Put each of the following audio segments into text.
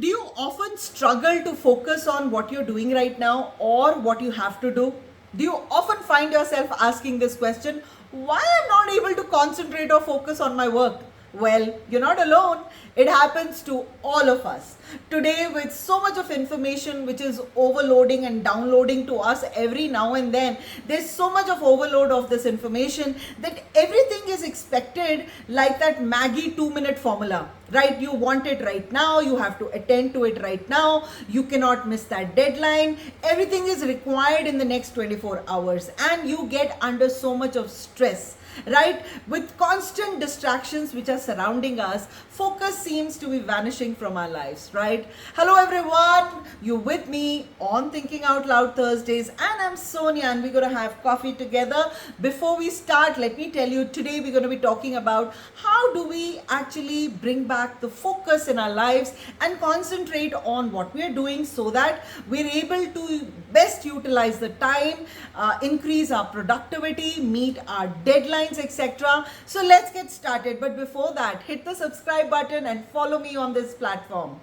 Do you often struggle to focus on what you're doing right now or what you have to do? Do you often find yourself asking this question, why I'm not able to concentrate or focus on my work? Well, you're not alone. It happens to all of us. Today, with so much of information which is overloading and downloading to us every now and then, there's so much of overload of this information that everything is expected like that Maggie 2-minute formula. Right? You want it right now, you have to attend to it right now, you cannot miss that deadline. Everything is required in the next 24 hours, and you get under so much of stress. Right? With constant distractions which are surrounding us, focus seems to be vanishing from our lives, right? Hello everyone, you with me on Thinking Out Loud Thursdays, and I'm Sonia, and we're going to have coffee together. Before we start, let me tell you, today we're going to be talking about how do we actually bring back the focus in our lives and concentrate on what we are doing so that we're able to best utilize the time, increase our productivity, meet our deadlines, etc. So let's get started. But before that, hit the subscribe button and follow me on this platform.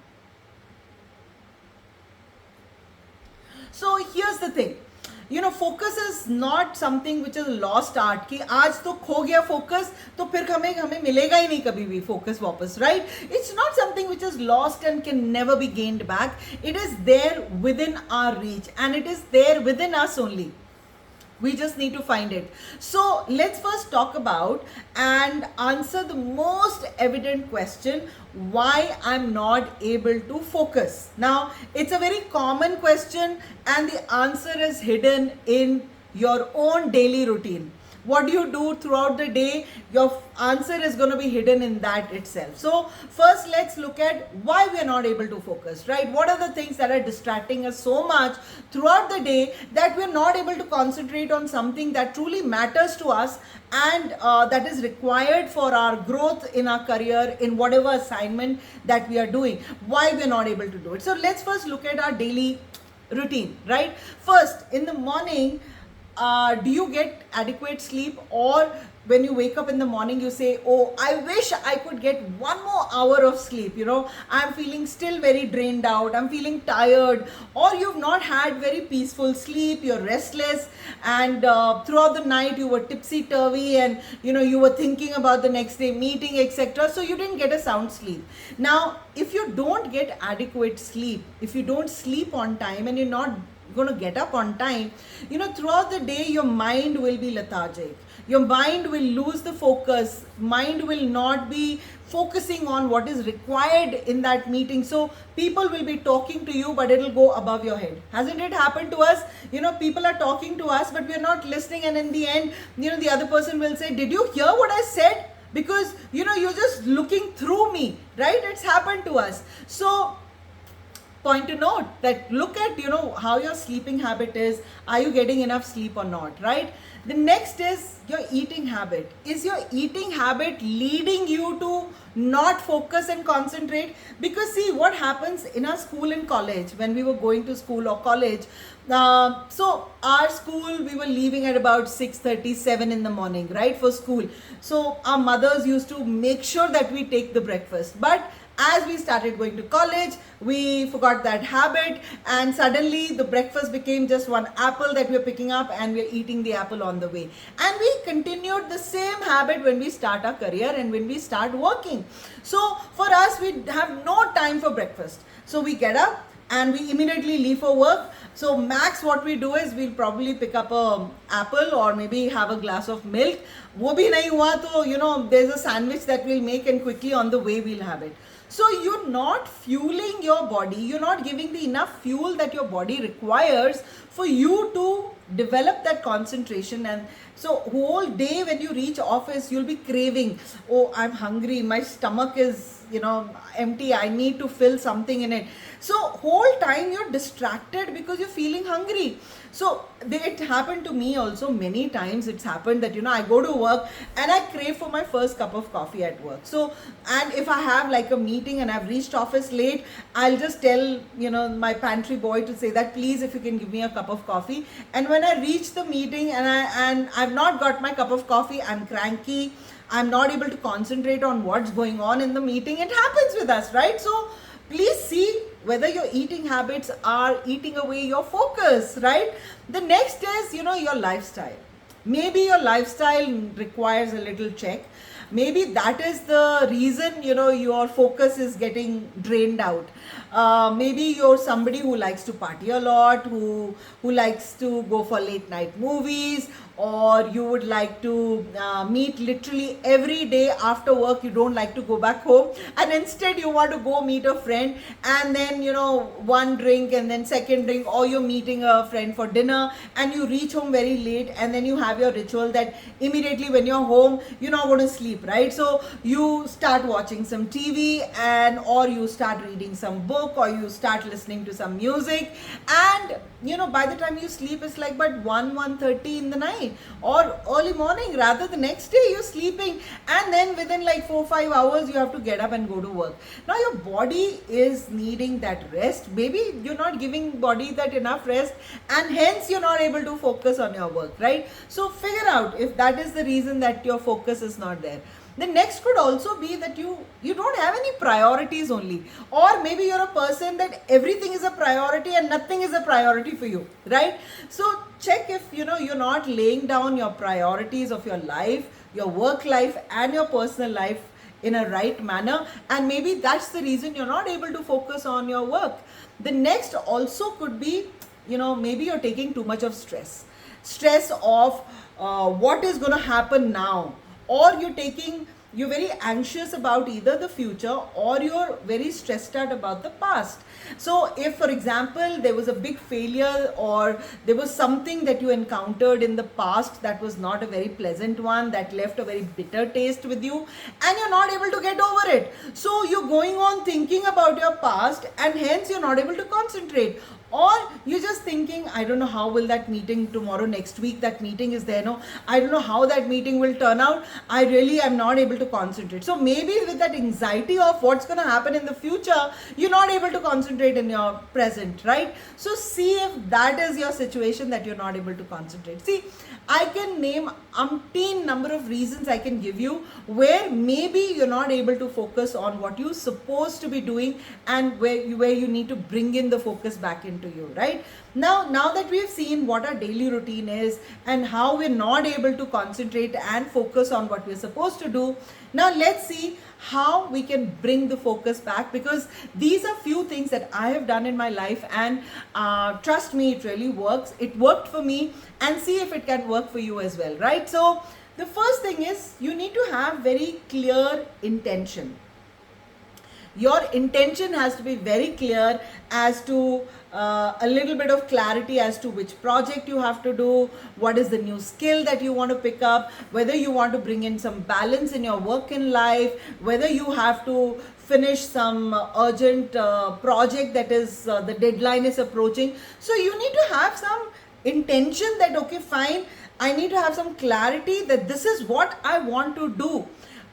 So here's the thing. Focus is not something which is lost art कि आज तो खो गया focus तो फिर हमें मिलेगा ही नहीं कभी भी focus वापस, right? It's not something which is lost and can never be gained back. It is there within our reach, and it is there within us only. We just need to find it. So let's first talk about and answer the most evident question, why I'm not able to focus. Now, it's a very common question, and the answer is hidden in your own daily routine. What do you do throughout the day? Your answer is going to be hidden in that itself. So first, let's look at why we are not able to focus, right? What are the things that are distracting us so much throughout the day that we are not able to concentrate on something that truly matters to us and that is required for our growth in our career, in whatever assignment that we are doing? Why we are not able to do it? So let's first look at our daily routine, right? First, in the morning, do you get adequate sleep, or when you wake up in the morning you say, oh, I wish I could get one more hour of sleep, I'm feeling still very drained out, I'm feeling tired, or you've not had very peaceful sleep, you're restless, and throughout the night you were tipsy-turvy, and you were thinking about the next day meeting, etc. So you didn't get a sound sleep. Now, if you don't get adequate sleep, if you don't sleep on time and you're not going to get up on time, throughout the day your mind will be lethargic, your mind will lose the focus, mind will not be focusing on what is required in that meeting. So people will be talking to you, but it'll go above your head. Hasn't it happened to us? People are talking to us, but we're not listening, and in the end, the other person will say, did you hear what I said? Because you're just looking through me, right? It's happened to us. So point to note that look at how your sleeping habit is. Are you getting enough sleep or not, right? The next is your eating habit. Is your eating habit leading you to not focus and concentrate? Because see what happens in our school and college, when we were going to school or college, so our school, we were leaving at about 6:37 in the morning, right, for school. So our mothers used to make sure that we take the breakfast, but as we started going to college, we forgot that habit, and suddenly the breakfast became just one apple that we're picking up, and we're eating the apple on the way. And we continued the same habit when we start our career and when we start working. So for us, we have no time for breakfast. So we get up and we immediately leave for work. So max what we do is we'll probably pick up a apple or maybe have a glass of milk. वो भी नहीं हुआ तो there's a sandwich that we'll make, and quickly on the way we'll have it. So you're not fueling your body, you're not giving the enough fuel that your body requires for you to develop that concentration. And so whole day when you reach office, you'll be craving, oh, I'm hungry, my stomach is empty, I need to fill something in it. So whole time you're distracted because you're feeling hungry. So it happened to me also many times. It's happened that I go to work and I crave for my first cup of coffee at work. So, and if I have like a meeting and I've reached office late, I'll just tell my pantry boy to say that please, if you can give me a cup of coffee. And when I reach the meeting and I've not got my cup of coffee, I'm cranky, I'm not able to concentrate on what's going on in the meeting. It happens with us, right? So please see whether your eating habits are eating away your focus, right? The next is, your lifestyle. Maybe your lifestyle requires a little check. Maybe that is the reason, your focus is getting drained out. Maybe you're somebody who likes to party a lot, who likes to go for late night movies, or you would like to meet literally every day after work. You don't like to go back home, and instead you want to go meet a friend, and then one drink and then second drink, or you're meeting a friend for dinner and you reach home very late, and then you have your ritual that immediately when you're home you're not going to sleep, right? So you start watching some TV, and or you start reading some book, or you start listening to some music, and by the time you sleep it's like but 1:30 in the night or early morning, rather the next day you're sleeping, and then within like 4-5 hours you have to get up and go to work. Now your body is needing that rest. Maybe you're not giving body that enough rest, and hence you're not able to focus on your work, right? So figure out if that is the reason that your focus is not there. The next could also be that you don't have any priorities only, or maybe you're a person that everything is a priority and nothing is a priority for you, right? So check if you're not laying down your priorities of your life, your work life and your personal life in a right manner, and maybe that's the reason you're not able to focus on your work. The next also could be, maybe you're taking too much of stress of what is going to happen now, or you're very anxious about either the future, or you're very stressed out about the past. So if, for example, there was a big failure, or there was something that you encountered in the past that was not a very pleasant one, that left a very bitter taste with you, and you're not able to get over it, so you're going on thinking about your past, and hence you're not able to concentrate. Or you're just thinking, I don't know how will that meeting tomorrow, next week, that meeting is there, no, I don't know how that meeting will turn out, I really am not able to concentrate. So maybe with that anxiety of what's going to happen in the future, you're not able to concentrate in your present, right? So see if that is your situation, that you're not able to concentrate. See, I can name umpteen number of reasons I can give you where maybe you're not able to focus on what you're supposed to be doing, and where you need to bring in the focus back into you, right? Now that we've seen what our daily routine is and how we're not able to concentrate and focus on what we're supposed to do, now let's see how we can bring the focus back, because these are few things that I have done in my life, and trust me, it really works. It worked for me, and see if it can work for you as well, right? So the first thing is, you need to have very clear intention. Your intention has to be very clear as to a little bit of clarity as to which project you have to do, what is the new skill that you want to pick up, whether you want to bring in some balance in your work and life, whether you have to finish some urgent project that is the deadline is approaching. So you need to have some intention that, okay, fine, I need to have some clarity that this is what I want to do.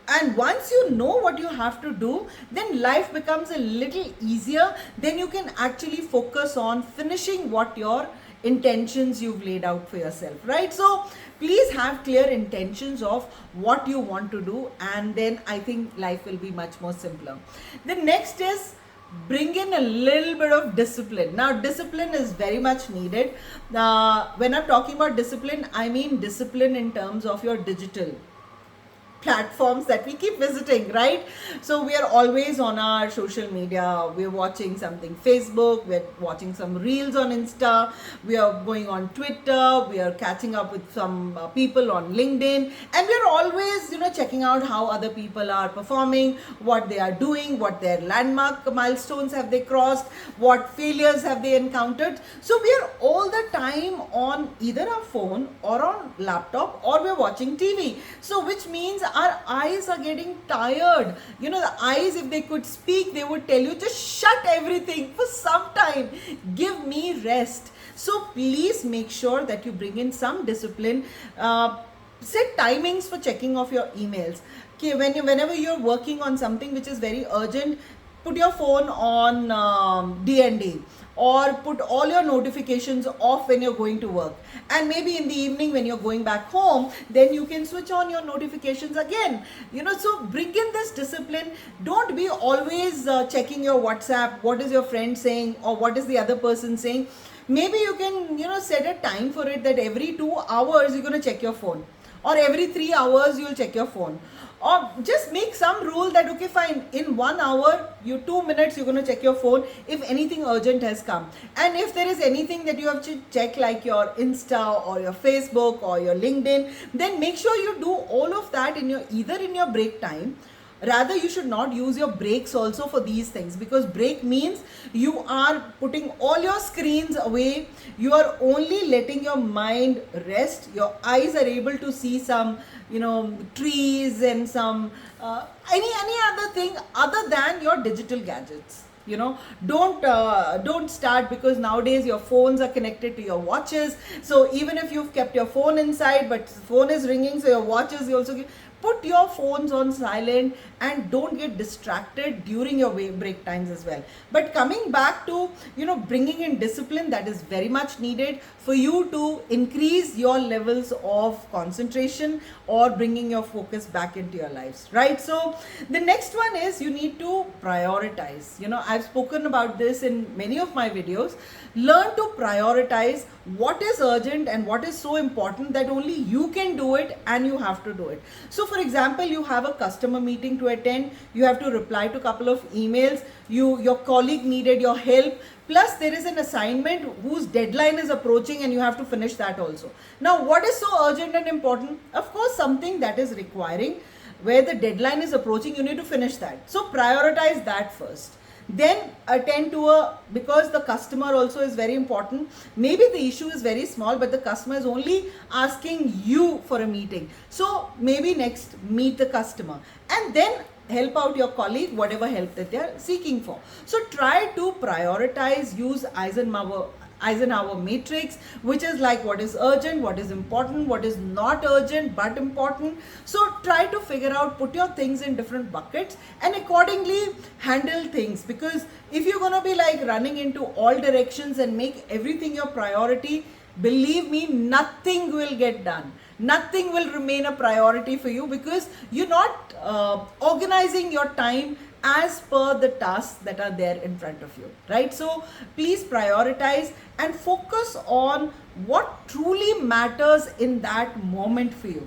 And once you know what you have to do, then life becomes a little easier. Then you can actually focus on finishing what your intentions you've laid out for yourself, right? So please have clear intentions of what you want to do, and then I think life will be much more simpler. The next is, bring in a little bit of discipline. Now discipline is very much needed. When I'm talking about discipline, I mean discipline in terms of your digital platforms that we keep visiting, right? So we are always on our social media, we're watching something Facebook, we're watching some reels on Insta, we are going on Twitter, we are catching up with some people on LinkedIn, and we're always checking out how other people are performing, what they are doing, what their landmark milestones have they crossed, what failures have they encountered. So we are all the time on either our phone or on laptop, or we're watching TV. So which means our eyes are getting tired. The eyes, if they could speak, they would tell you, just shut everything for some time, give me rest. So please make sure that you bring in some discipline. Set timings for checking of your emails. Okay, whenever you're working on something which is very urgent, put your phone on DND, or put all your notifications off when you're going to work, and maybe in the evening when you're going back home, then you can switch on your notifications again. So bring in this discipline. Don't be always checking your WhatsApp, what is your friend saying or what is the other person saying. Maybe you can set a time for it, that every 2 hours you're going to check your phone, or every 3 hours you'll check your phone. Or just make some rule that, okay, fine, in 1 hour, 2 minutes, you're going to check your phone if anything urgent has come. And if there is anything that you have to check, like your Insta or your Facebook or your LinkedIn, then make sure you do all of that either in your break time. Rather, you should not use your breaks also for these things, because break means you are putting all your screens away. You are only letting your mind rest. Your eyes are able to see some, trees and some any other thing other than your digital gadgets. Don't start, because nowadays your phones are connected to your watches. So even if you've kept your phone inside, but the phone is ringing, so your watch is also. Put your phones on silent and don't get distracted during your break times as well. But coming back to, bringing in discipline, that is very much needed for you to increase your levels of concentration or bringing your focus back into your lives, right? So the next one is you need to prioritize. I've spoken about this in many of my videos. Learn to prioritize what is urgent and what is so important that only you can do it and you have to do it. So for example, you have a customer meeting to attend, you have to reply to a couple of emails, your colleague needed your help, plus there is an assignment whose deadline is approaching and you have to finish that also. Now, what is so urgent and important? Of course, something that is requiring, where the deadline is approaching, you need to finish that. So prioritize that first. Then attend to because the customer also is very important. Maybe the issue is very small, but the customer is only asking you for a meeting. So maybe next meet the customer and then help out your colleague, whatever help that they are seeking for. So try to prioritize, use Eisenhower matrix, which is like what is urgent, what is important, what is not urgent but important. So try to figure out, put your things in different buckets and accordingly handle things, because if you're going to be like running into all directions and make everything your priority, believe me, nothing will get done. Nothing will remain a priority for you, because you're not organizing your time as per the tasks that are there in front of you, right? So please prioritize and focus on what truly matters in that moment for you.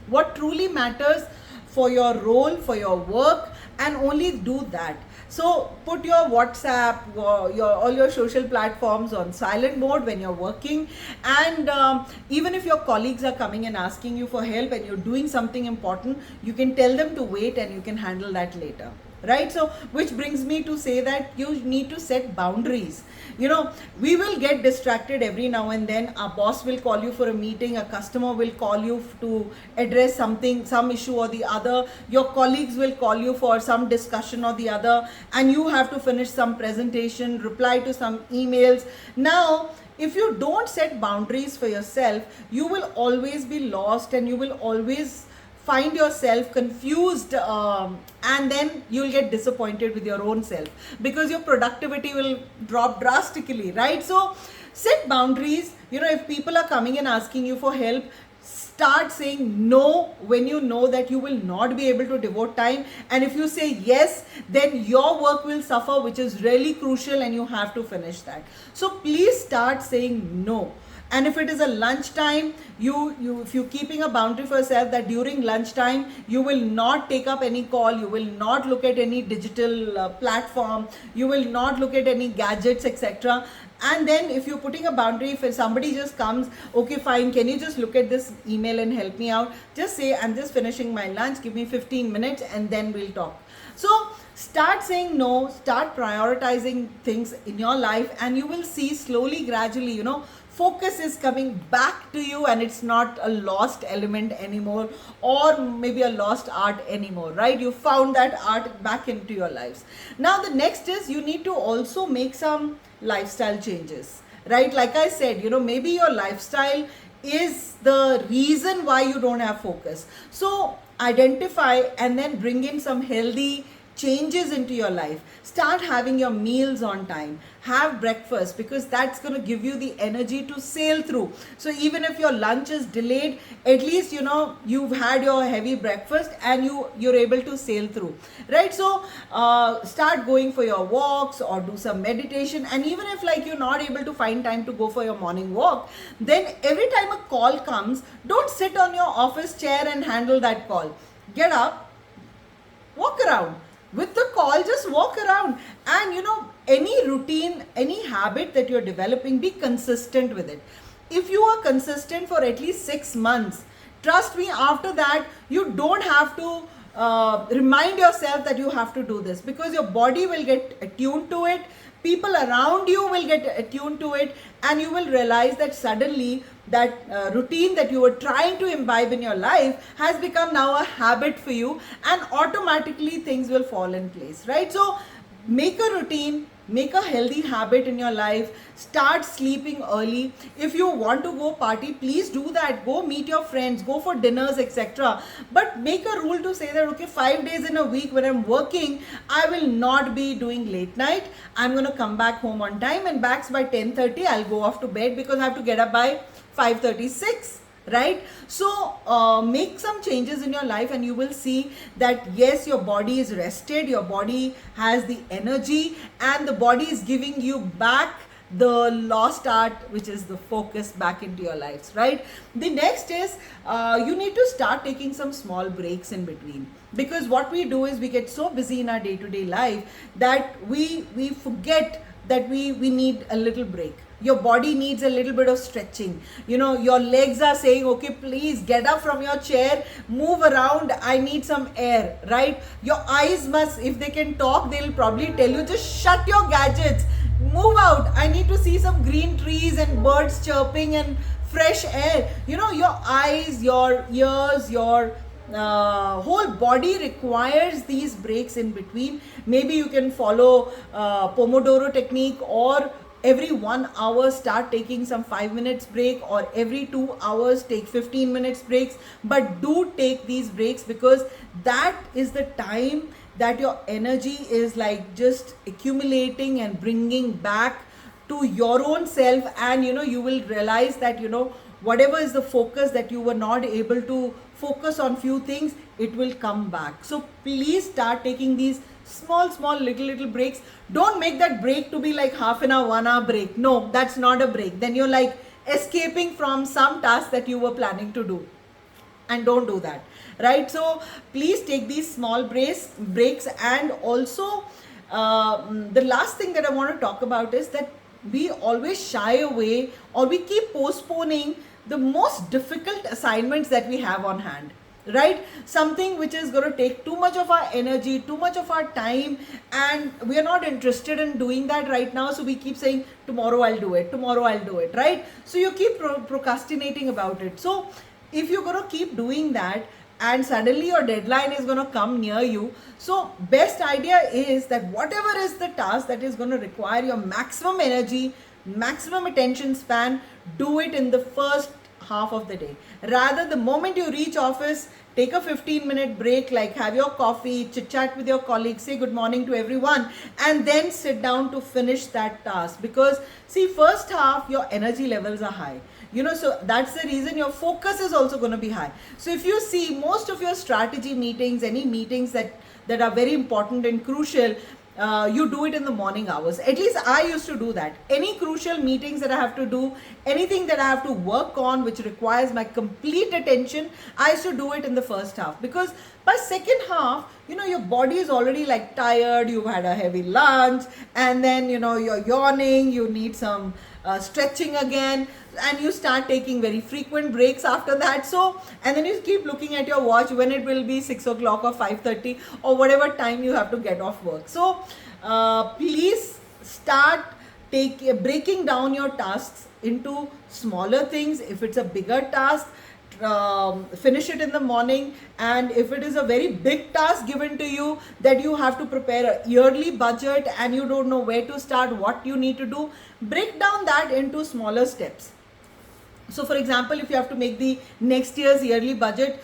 What truly matters for your role, for your work, and only do that. So put your WhatsApp, all your social platforms on silent mode when you're working, and even if your colleagues are coming and asking you for help and you're doing something important, you can tell them to wait and you can handle that later, right? So which brings me to say that you need to set boundaries. We will get distracted every now and then. Our boss will call you for a meeting, a customer will call you to address something, some issue or the other, your colleagues will call you for some discussion or the other, and you have to finish some presentation, reply to some emails. Now if you don't set boundaries for yourself, you will always be lost and you will always find yourself confused, and then you'll get disappointed with your own self, because your productivity will drop drastically, right? So set boundaries. If people are coming and asking you for help, start saying no when you know that you will not be able to devote time, and if you say yes, then your work will suffer, which is really crucial, and you have to finish that. So please start saying no. And if it is a lunchtime, if you're keeping a boundary for yourself that during lunchtime you will not take up any call, you will not look at any digital platform, you will not look at any gadgets, etc. And then if you're putting a boundary, if somebody just comes, okay fine, can you just look at this email and help me out, just say I'm just finishing my lunch, give me 15 minutes and then we'll talk. So start saying no, start prioritizing things in your life, and you will see slowly, gradually, focus is coming back to you, and it's not a lost element anymore, or maybe a lost art anymore, right? You found that art back into your lives. Now the next is you need to also make some lifestyle changes, right? Like I said, maybe your lifestyle is the reason why you don't have focus. So identify and then bring in some healthy changes into your life. Start having your meals on time. Have breakfast, because that's going to give you the energy to sail through. So even if your lunch is delayed, at least you've had your heavy breakfast and you're able to sail through, right? So start going for your walks or do some meditation. And even if like you're not able to find time to go for your morning walk, then every time a call comes, don't sit on your office chair and handle that call. Get up, walk around. With the call, just walk around. And any routine, any habit that you're developing, be consistent with it. If you are consistent for at least 6 months, trust me, after that you don't have to remind yourself that you have to do this, because your body will get attuned to it, people around you will get attuned to it, and you will realize that suddenly that routine that you were trying to imbibe in your life has become now a habit for you, and automatically things will fall in place, right? So make a routine, make a healthy habit in your life. Start sleeping early. If you want to go party, please do that. Go meet your friends, go for dinners, etc. But make a rule to say that, okay, 5 days in a week when I'm working, I will not be doing late night. I'm going to come back home on time, and back by 10:30 I'll go off to bed, because I have to get up by 5:36. Right? So make some changes in your life, and you will see that yes, your body is rested, your body has the energy, and the body is giving you back the lost art, which is the focus, back into your lives, right? The next is you need to start taking some small breaks in between, because what we do is we get so busy in our day-to-day life that we forget that we need a little break. Your body needs a little bit of stretching. Your legs are saying, okay, please get up from your chair, move around, I need some air, right? Your eyes must, if they can talk, they'll probably tell you, just shut your gadgets, move out, I need to see some green trees and birds chirping and fresh air. Your eyes, your ears, your whole body requires these breaks in between. Maybe you can follow Pomodoro technique, or every 1 hour start taking some 5 minutes break, or every 2 hours take 15 minutes breaks. But do take these breaks, because that is the time that your energy is like just accumulating and bringing back to your own self. And you will realize that whatever is the focus that you were not able to focus on few things, it will come back. So please start taking these small little breaks. Don't make that break to be like half an hour, 1 hour break. No, that's not a break. Then you're like escaping from some task that you were planning to do, and don't do that, right? So please take these small breaks. And also the last thing that I want to talk about is that we always shy away, or we keep postponing the most difficult assignments that we have on hand, right? Something which is going to take too much of our energy, too much of our time, and we are not interested in doing that right now. So we keep saying, tomorrow I'll do it, right? So you keep procrastinating about it. So if you're going to keep doing that, and suddenly your deadline is going to come near you, so best idea is that whatever is the task that is going to require your maximum energy, maximum attention span, do it in the first half of the day. Rather, the moment you reach office, take a 15-minute break, like have your coffee, chit chat with your colleagues, say good morning to everyone, and then sit down to finish that task. Because see, first half your energy levels are high, so that's the reason your focus is also going to be high. So if you see most of your strategy meetings, any meetings that are very important and crucial, you do it in the morning hours. At least I used to do that. Any crucial meetings that I have to do, anything that I have to work on which requires my complete attention, I used to do it in the first half. Because by second half, your body is already like tired, you've had a heavy lunch, and then you're yawning, you need some stretching again, and you start taking very frequent breaks after that. So, and then you keep looking at your watch when it will be 6 o'clock or 5:30 or whatever time you have to get off work. So please start breaking down your tasks into smaller things. If it's a bigger task, finish it in the morning. And if it is a very big task given to you that you have to prepare a yearly budget and you don't know where to start, what you need to do, break down that into smaller steps. So for example, if you have to make the next year's yearly budget,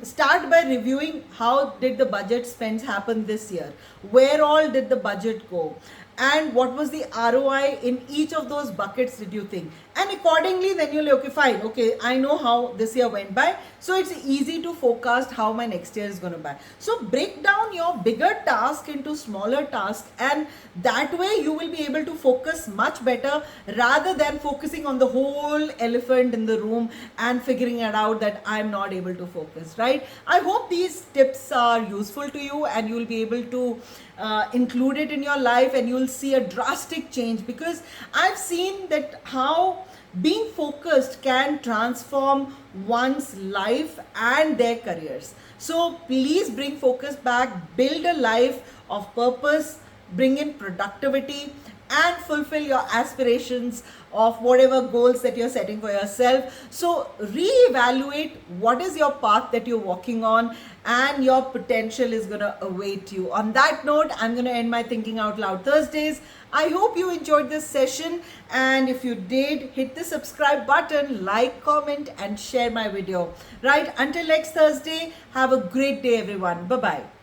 start by reviewing how did the budget spends happen this year, where all did the budget go, and what was the ROI in each of those buckets did you think, and accordingly then you'll, okay, fine, okay, I know how this year went by, so it's easy to forecast how my next year is going to be. So break down your bigger task into smaller tasks, and that way you will be able to focus much better rather than focusing on the whole elephant in the room and figuring it out that I'm not able to focus, right? I hope these tips are useful to you and you will be able to include it in your life, and you'll see a drastic change, because I've seen that how being focused can transform one's life and their careers. So please bring focus back, build a life of purpose, bring in productivity, and fulfill your aspirations of whatever goals that you're setting for yourself. So reevaluate what is your path that you're walking on, and your potential is going to await you. On that note, I'm going to end my Thinking Out Loud Thursdays. I hope you enjoyed this session, and if you did, hit the subscribe button, like, comment, and share my video. Right, until next Thursday, have a great day everyone. Bye bye.